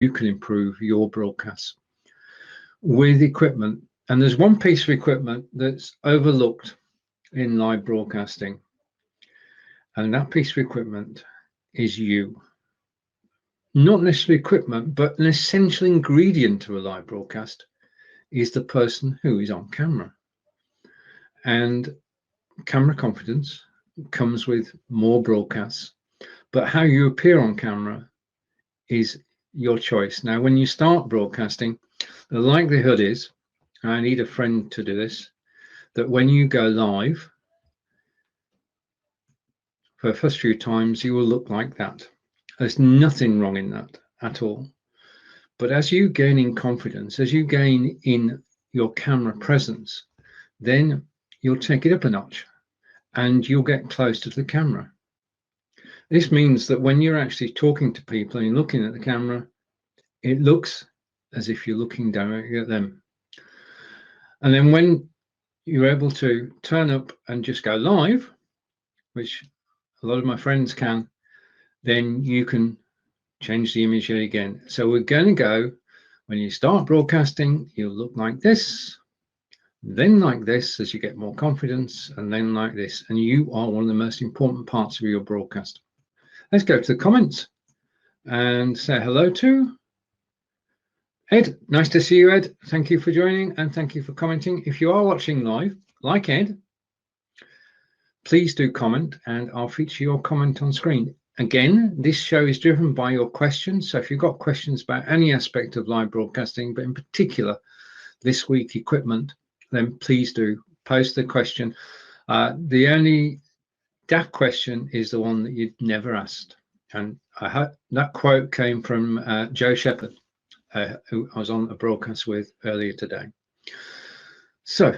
you can improve your broadcasts with equipment. And there's one piece of equipment that's overlooked in live broadcasting, and that piece of equipment is you. Not necessarily equipment, but an essential ingredient to a live broadcast is the person who is on camera. And camera confidence comes with more broadcasts, but how you appear on camera is your choice. Now, when you start broadcasting, the likelihood is, I need a friend to do this, that when you go live, for the first few times, you will look like that. There's nothing wrong in that at all. But as you gain in confidence, as you gain in your camera presence, then you'll take it up a notch and you'll get close to the camera. This means that when you're actually talking to people and you're looking at the camera, it looks as if you're looking directly at them. And then when you're able to turn up and just go live, which a lot of my friends can, then you can change the image yet again. So we're going to go, when you start broadcasting, you'll look like this, then like this as you get more confidence, and then like this. And you are one of the most important parts of your broadcast. Let's go to the comments and say hello to Ed. Nice to see you, Ed. Thank you for joining and thank you for commenting. If you are watching live, like Ed, please do comment and I'll feature your comment on screen. Again, this show is driven by your questions. So if you've got questions about any aspect of live broadcasting, but in particular this week equipment, then please do post the question. The only daft question is the one that you'd never asked. And that quote came from Joe Shepherd, who I was on a broadcast with earlier today. So